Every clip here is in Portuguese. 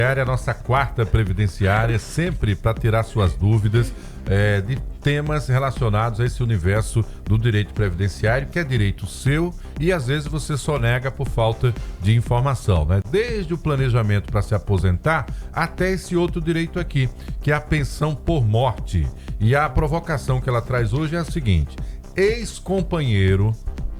Previdenciária, a nossa quarta previdenciária, sempre para tirar suas dúvidas de temas relacionados a esse universo do direito previdenciário, que é direito seu e às vezes você só nega por falta de informação, né? Desde o planejamento para se aposentar até esse outro direito aqui, que é a pensão por morte. E a provocação que ela traz hoje é a seguinte: ex-companheiro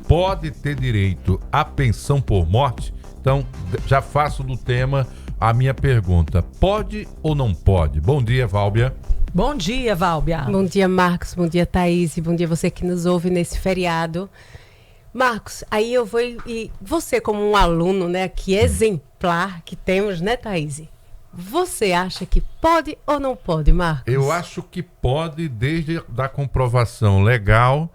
pode ter direito à pensão por morte? Então, já faço do tema a minha pergunta. Pode ou não pode? Bom dia, Válbia. Bom dia, Válbia. Bom dia, Marcos. Bom dia, Thaís. Bom dia você que nos ouve nesse feriado. Marcos, aí eu vou... E você como um aluno, né, que exemplar que temos, né, Thaís? Você acha que pode ou não pode, Marcos? Eu acho que pode, desde da comprovação legal,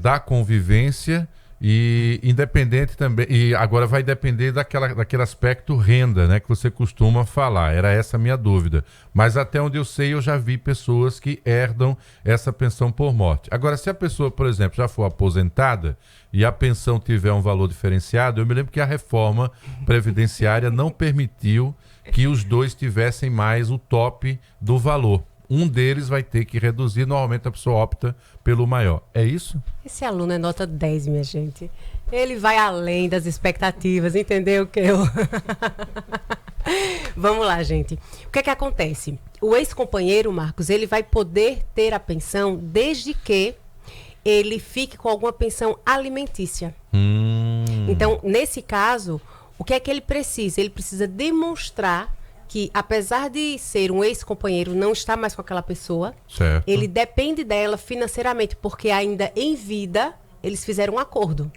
da convivência, e independente também, e agora vai depender daquele aspecto renda, né, que você costuma falar. Era essa a minha dúvida, mas até onde eu sei, eu já vi pessoas que herdam essa pensão por morte. Agora, se a pessoa, por exemplo, já for aposentada e a pensão tiver um valor diferenciado, eu me lembro que a reforma previdenciária não permitiu que os dois tivessem mais o top do valor. Um deles vai ter que reduzir, normalmente a pessoa opta pelo maior. É isso? Esse aluno é nota 10, minha gente. Ele vai além das expectativas, entendeu? Que eu... Vamos lá, gente. O que é que acontece? O ex-companheiro, Marcos, ele vai poder ter a pensão desde que ele fique com alguma pensão alimentícia. Então, nesse caso, o que é que ele precisa? Ele precisa demonstrar que, apesar de ser um ex-companheiro, não está mais com aquela pessoa, certo, ele depende dela financeiramente, porque ainda em vida eles fizeram um acordo.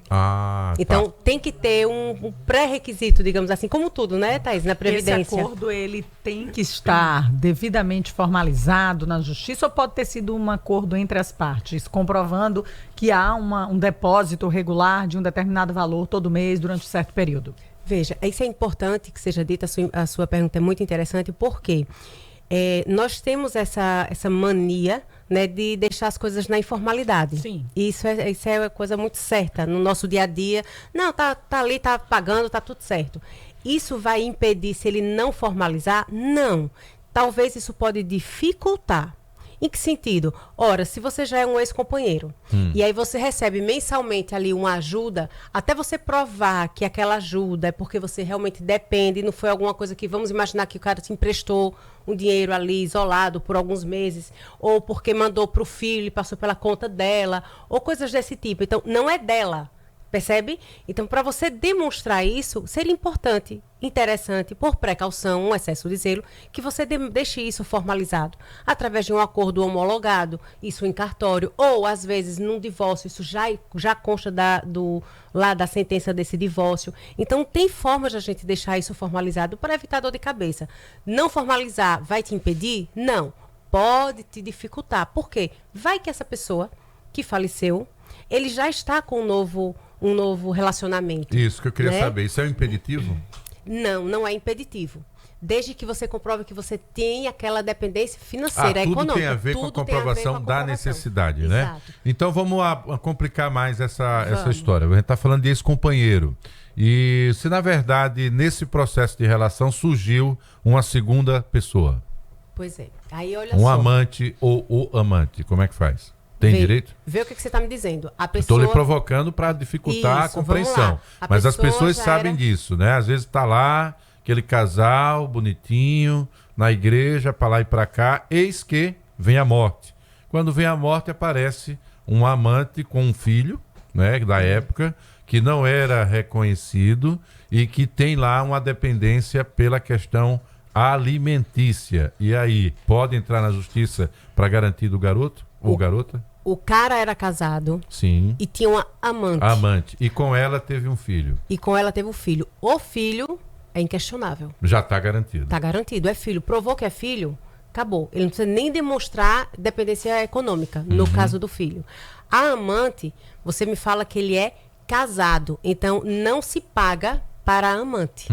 Então, tem que ter um pré-requisito, digamos assim, como tudo, né, Thaís, na Previdência. Esse acordo, ele tem que estar devidamente formalizado na Justiça ou pode ter sido um acordo entre as partes, comprovando que há um depósito regular de um determinado valor todo mês durante um certo período? Veja, isso é importante que seja dita, a sua pergunta é muito interessante, porque nós temos essa mania, né, de deixar as coisas na informalidade. Sim. Isso é uma coisa muito certa no nosso dia a dia. Não, tá ali, tá pagando, tá tudo certo. Isso vai impedir se ele não formalizar? Não. Talvez isso pode dificultar. Em que sentido? Ora, se você já é um ex-companheiro e aí você recebe mensalmente ali uma ajuda, até você provar que aquela ajuda é porque você realmente depende, não foi alguma coisa que, vamos imaginar que o cara te emprestou um dinheiro ali isolado por alguns meses, ou porque mandou para o filho e passou pela conta dela, ou coisas desse tipo. Então, não é dela. Percebe? Então, para você demonstrar isso, seria importante, interessante, por precaução, um excesso de zelo, que você deixe isso formalizado, através de um acordo homologado, isso em cartório, ou, às vezes, num divórcio, isso já consta lá da sentença desse divórcio. Então, tem formas de a gente deixar isso formalizado para evitar dor de cabeça. Não formalizar vai te impedir? Não. Pode te dificultar. Por quê? Vai que essa pessoa que faleceu, ele já está com um novo relacionamento. Isso que eu queria né? saber. Isso é um impeditivo? Não é impeditivo. Desde que você comprove que você tem aquela dependência financeira, tudo econômica. Tem a ver com a comprovação da necessidade, né? Exato. Então vamos a complicar mais essa história. A gente está falando de ex-companheiro. E se na verdade nesse processo de relação surgiu uma segunda pessoa? Pois é. Aí olha um só. Amante ou o amante, como é que faz? Tem direito? Vê o que você está me dizendo. Estou lhe provocando para dificultar a compreensão. Mas as pessoas sabem disso, né? Às vezes está lá, aquele casal bonitinho, na igreja, para lá e para cá, eis que vem a morte. Quando vem a morte, aparece um amante com um filho, né, da época, que não era reconhecido e que tem lá uma dependência pela questão alimentícia. E aí, pode entrar na justiça para garantir do garoto ou garota? O cara era casado. Sim. E tinha uma amante. Amante. E com ela teve um filho. E com ela teve um filho. O filho é inquestionável. Já está garantido. Está garantido. É filho. Provou que é filho, acabou. Ele não precisa nem demonstrar dependência econômica, no caso do filho. A amante, você me fala que ele é casado. Então, não se paga para a amante.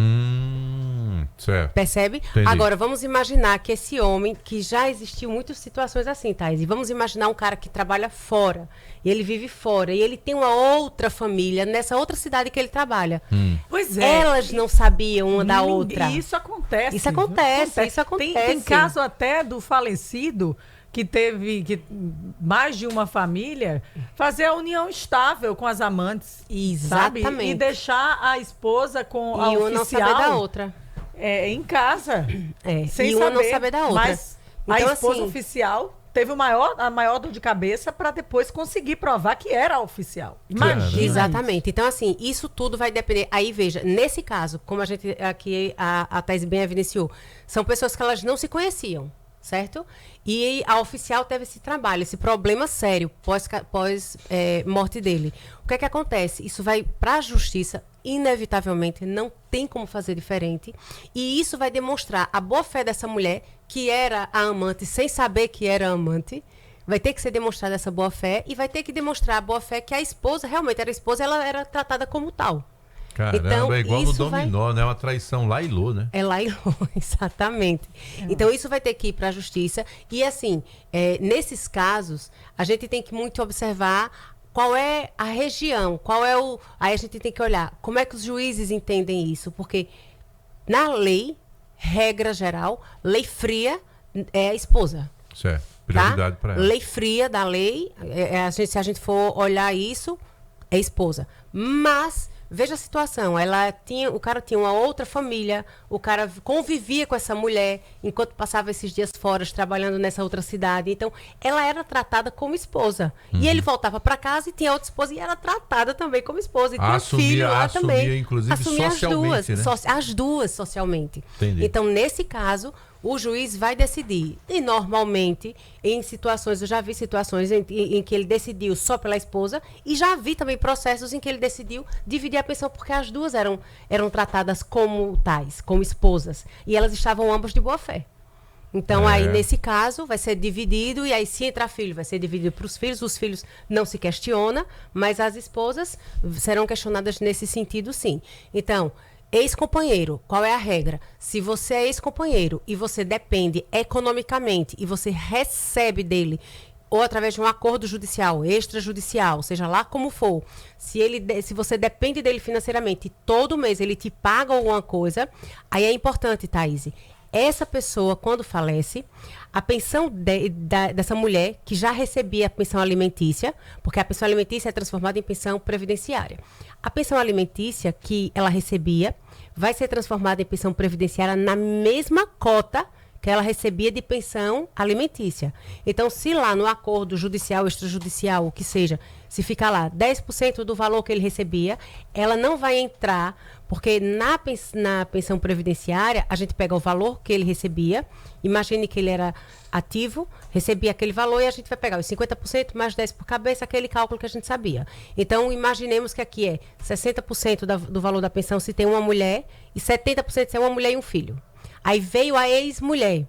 Certo. Percebe? Entendi. Agora, vamos imaginar que esse homem, que já existiu muitas situações assim, Thaís, e vamos imaginar um cara que trabalha fora, e ele vive fora, e ele tem uma outra família nessa outra cidade que ele trabalha. Pois é. Elas não sabiam uma da outra. E isso acontece. Isso acontece, isso Tem caso até do falecido que teve mais de uma família fazer a união estável com as amantes. Exatamente. Sabe? E deixar a esposa com a E uma não oficial saber da outra. em casa. Sem e uma não saber, saber da outra. Mas a Então, esposa assim, oficial teve a maior dor de cabeça para depois conseguir provar que era a oficial. Imagina. Exatamente. Então, assim, isso tudo vai depender. Aí, veja, nesse caso, como a gente aqui, a Thaís bem evidenciou, são pessoas que elas não se conheciam, certo? E a oficial teve esse trabalho, esse problema sério pós morte dele. O que é que acontece? Isso vai para a justiça, inevitavelmente, não tem como fazer diferente. E isso vai demonstrar a boa-fé dessa mulher, que era a amante, sem saber que era a amante. Vai ter que ser demonstrada essa boa-fé e vai ter que demonstrar a boa-fé que a esposa realmente era a esposa, ela era tratada como tal. Caramba, então, é igual no isso dominó, né? Uma traição lá e lô, né? É lá e lô, exatamente. Então, isso vai ter que ir para a justiça. E, assim, nesses casos, a gente tem que muito observar qual é a região, Aí a gente tem que olhar como é que os juízes entendem isso. Porque, na lei, regra geral, lei fria é a esposa. Certo. Prioridade para ela. Lei fria da lei, se a gente for olhar isso, é esposa. Mas... veja a situação, o cara tinha uma outra família, o cara convivia com essa mulher enquanto passava esses dias fora trabalhando nessa outra cidade. Então, ela era tratada como esposa. E ele voltava para casa e tinha outra esposa e era tratada também como esposa. E tinha filho lá também. Inclusive, assumia socialmente, as duas socialmente. Entendi. Então, nesse caso, o juiz vai decidir. E normalmente, em situações, eu já vi situações em que ele decidiu só pela esposa e já vi também processos em que ele decidiu dividir a pensão porque as duas eram tratadas como tais, como esposas. E elas estavam ambas de boa fé. Então, aí, nesse caso, vai ser dividido, e aí, se entrar filho, vai ser dividido para os filhos não se questiona, mas as esposas serão questionadas nesse sentido, sim. Então, ex-companheiro, qual é a regra? Se você é ex-companheiro e você depende economicamente e você recebe dele, ou através de um acordo judicial, extrajudicial, seja lá como for, se você depende dele financeiramente e todo mês ele te paga alguma coisa, aí é importante, Thaís, essa pessoa, quando falece, a pensão dessa mulher, que já recebia a pensão alimentícia, porque a pensão alimentícia é transformada em pensão previdenciária. A pensão alimentícia que ela recebia vai ser transformada em pensão previdenciária na mesma cota que ela recebia de pensão alimentícia. Então, se lá no acordo judicial, extrajudicial, o que seja, se ficar lá 10% do valor que ele recebia, ela não vai entrar, porque na pensão previdenciária, a gente pega o valor que ele recebia, imagine que ele era ativo, recebia aquele valor e a gente vai pegar os 50% mais 10% por cabeça, aquele cálculo que a gente sabia. Então, imaginemos que aqui é 60% do valor da pensão se tem uma mulher e 70% se é uma mulher e um filho. Aí veio a ex-mulher.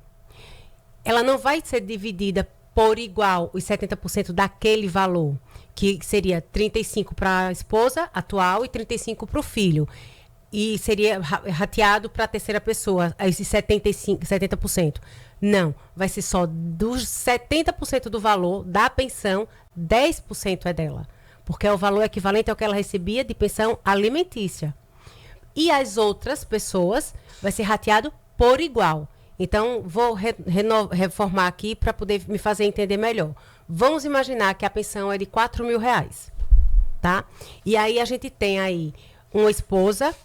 Ela não vai ser dividida por igual os 70% daquele valor, que seria 35% para a esposa atual e 35% para o filho. E seria rateado para a terceira pessoa, esses 70%. Não, vai ser só dos 70% do valor da pensão, 10% é dela. Porque é o valor equivalente ao que ela recebia de pensão alimentícia. E as outras pessoas vai ser rateado por igual. Então, vou reformar aqui para poder me fazer entender melhor. Vamos imaginar que a pensão é de R$4.000, tá? E aí a gente tem aí uma esposa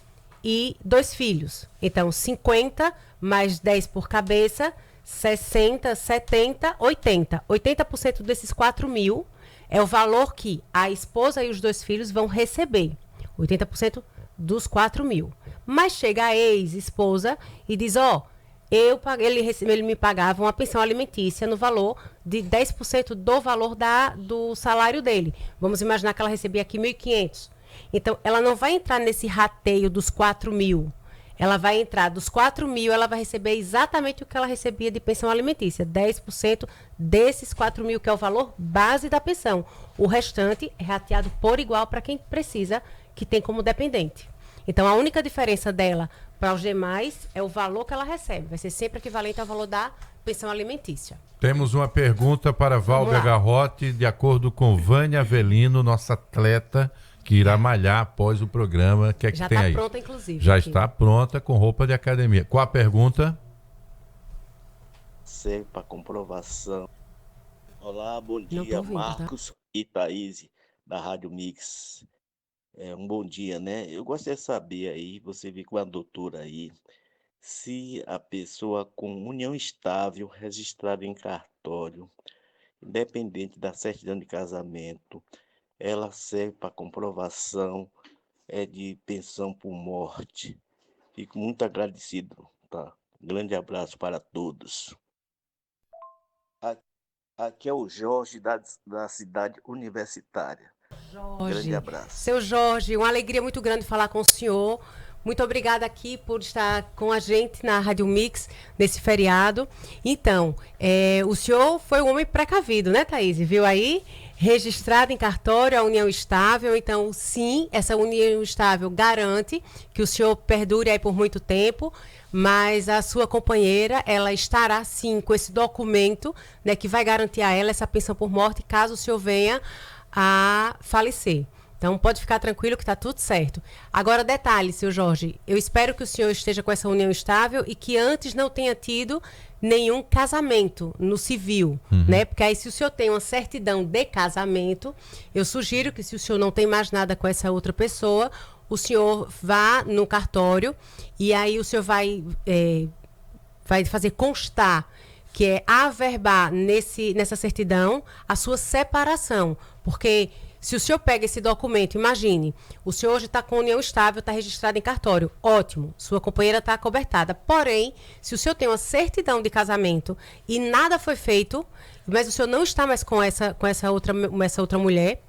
e 2 filhos. Então, 50 mais 10 por cabeça, 60, 70, 80. 80% desses 4.000 é o valor que a esposa e os 2 filhos vão receber. 80% dos 4.000. Mas chega a ex-esposa e diz, ele me pagava uma pensão alimentícia no valor de 10% do valor do salário dele. Vamos imaginar que ela recebia aqui 1.500. Então, ela não vai entrar nesse rateio dos 4.000. Ela vai entrar dos 4.000, ela vai receber exatamente o que ela recebia de pensão alimentícia. 10% desses 4.000, que é o valor base da pensão. O restante é rateado por igual para quem precisa, que tem como dependente. Então, a única diferença dela Para os demais, é o valor que ela recebe. Vai ser sempre equivalente ao valor da pensão alimentícia. Temos uma pergunta para Valber Garrote, de acordo com Vânia Avelino, nossa atleta que irá malhar após o programa. O que é que Já tem está aí? pronta, inclusive. Já aqui. está pronta com roupa de academia. Qual a pergunta? Serve para comprovação. Olá, bom Não dia, tô ouvindo, tá? Marcos e Thaís, da Rádio Mix. Um bom dia, né? Eu gostaria de saber aí, você vê com a doutora aí, se a pessoa com união estável, registrada em cartório, independente da certidão de casamento, ela serve para comprovação de pensão por morte. Fico muito agradecido, tá? Grande abraço para todos. Aqui é o Jorge da cidade universitária. Jorge. Grande abraço. Seu Jorge, uma alegria muito grande falar com o senhor. Muito obrigada aqui por estar com a gente na Rádio Mix nesse feriado. Então, o senhor foi um homem precavido, né, Thaís? Viu aí? Registrado em cartório, a união estável. Então, sim, essa união estável garante que o senhor perdure aí por muito tempo, mas a sua companheira, ela estará, sim, com esse documento, né, que vai garantir a ela essa pensão por morte caso o senhor venha a falecer. Então, pode ficar tranquilo que está tudo certo. Agora, detalhe, seu Jorge, eu espero que o senhor esteja com essa união estável e que antes não tenha tido nenhum casamento no civil, né? Porque aí, se o senhor tem uma certidão de casamento, eu sugiro que, se o senhor não tem mais nada com essa outra pessoa, o senhor vá no cartório e aí o senhor vai fazer constar que é averbar nessa certidão a sua separação. Porque se o senhor pega esse documento, imagine, o senhor hoje está com união estável, está registrado em cartório, ótimo, sua companheira está acobertada. Porém, se o senhor tem uma certidão de casamento e nada foi feito, mas o senhor não está mais com essa outra mulher,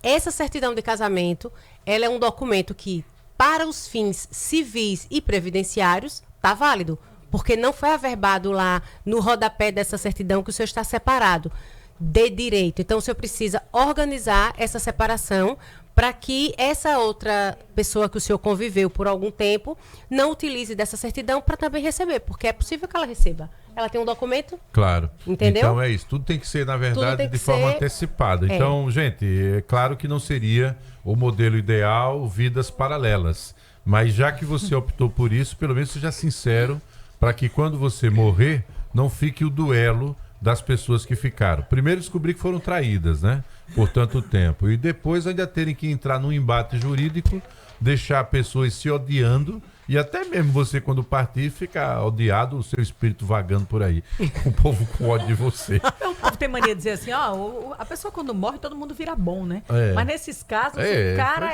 essa certidão de casamento, ela é um documento que, para os fins civis e previdenciários, está válido. Porque não foi averbado lá no rodapé dessa certidão que o senhor está separado de direito. Então, o senhor precisa organizar essa separação para que essa outra pessoa que o senhor conviveu por algum tempo não utilize dessa certidão para também receber, porque é possível que ela receba. Ela tem um documento? Claro. Entendeu? Então é isso. Tudo tem que ser, na verdade, de forma antecipada. Então, gente, é claro que não seria o modelo ideal, vidas paralelas. Mas já que você optou por isso, pelo menos seja sincero, para que quando você morrer, não fique o duelo das pessoas que ficaram. Primeiro descobrir que foram traídas, né? Por tanto tempo. E depois ainda terem que entrar num embate jurídico, deixar pessoas se odiando e até mesmo você, quando partir, ficar odiado, o seu espírito vagando por aí. O povo com ódio de você. O povo tem mania de dizer assim, a pessoa quando morre, todo mundo vira bom, né? Mas nesses casos, o cara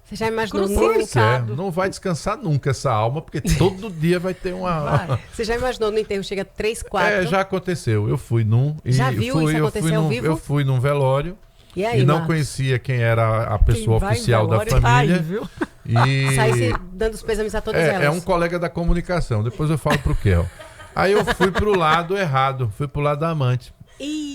Você já imaginou Pois não vai descansar nunca essa alma, porque todo dia vai ter uma... Você já imaginou no enterro, chega 3, 4? Já aconteceu. Eu fui num... Já viu isso acontecer ao vivo? Eu fui num velório e aí, não Marcos? Conhecia quem era a pessoa oficial da família. Aí, viu? E... Saí dando os pêsames a todas elas. É um colega da comunicação, depois eu falo pro Kel. Aí eu fui pro lado errado, fui pro lado da amante.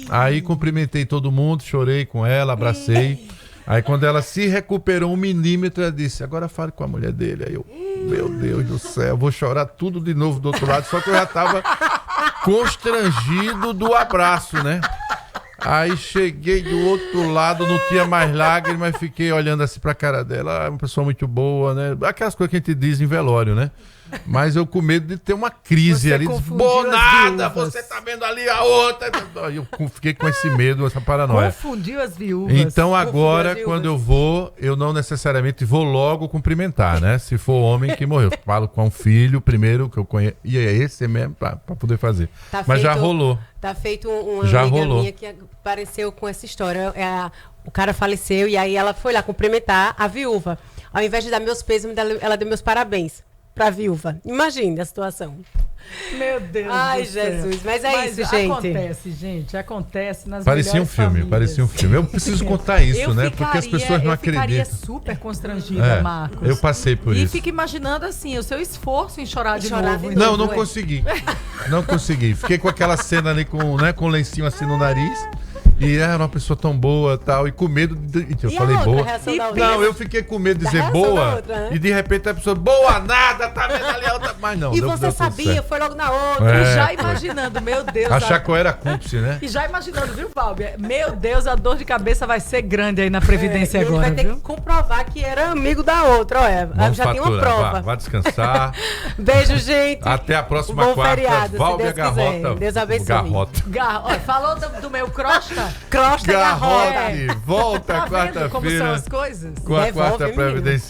Aí cumprimentei todo mundo, chorei com ela, abracei. Aí quando ela se recuperou 1 milímetro, ela disse, agora fale com a mulher dele. Aí eu, meu Deus do céu, vou chorar tudo de novo do outro lado, só que eu já tava constrangido do abraço, né? Aí cheguei do outro lado, não tinha mais lágrimas, mas fiquei olhando assim pra cara dela. Uma pessoa muito boa, né? Aquelas coisas que a gente diz em velório, né? Mas eu com medo de ter uma crise ali. Nada, você tá vendo ali a outra. Eu fiquei com esse medo, essa paranoia. Confundiu as viúvas. Então agora, quando eu vou, eu não necessariamente vou logo cumprimentar, né? Se for homem que morreu. Falo com um filho primeiro que eu conheço. E é esse mesmo pra poder fazer. Mas já rolou. Tá feito uma já amiga rolou. Minha que apareceu com essa história. O cara faleceu e aí ela foi lá cumprimentar a viúva. Ao invés de dar meus pêsames, ela deu meus parabéns pra viúva. Imagine a situação. Meu Deus Ai, do céu. Jesus. Mas é isso, gente. Acontece, gente. Acontece nas Parecia um filme, famílias. parecia um filme. Eu preciso contar isso, né? Porque as pessoas não acreditam. Eu ficaria super constrangida, Marcos. Eu passei por isso. E fico imaginando assim, o seu esforço em chorar de novo. Não consegui. Não consegui. Fiquei com aquela cena ali com o lencinho assim no nariz. E era uma pessoa tão boa tal, e com medo eu E falei a outra boa. reação da outra? Não, eu fiquei com medo de Da dizer reação da boa. outra, né? E de repente a pessoa, boa nada, tá vendo ali a outra. Mas não, E deu- você deu tudo sabia, certo. foi logo na outra. É. E já imaginando, meu Deus. Achar que eu era cúmplice, né? E já imaginando, viu, Valber? Meu Deus, a dor de cabeça vai ser grande aí na Previdência E ele agora, vai ter viu? que comprovar que era amigo da outra, olha. Vamos Já tem uma faturar. prova. Vá descansar. Beijo, gente. Até a próxima Bom quarta. feriado, se Valber Deus quiser. Garrota. Deus abençoe. Garrota. Olha, falou do meu crosta? Crosta e garrota. Garrote. Volta Tá vendo como são quarta-feira as coisas? com a Devolve, quarta hein, menino? Previdência.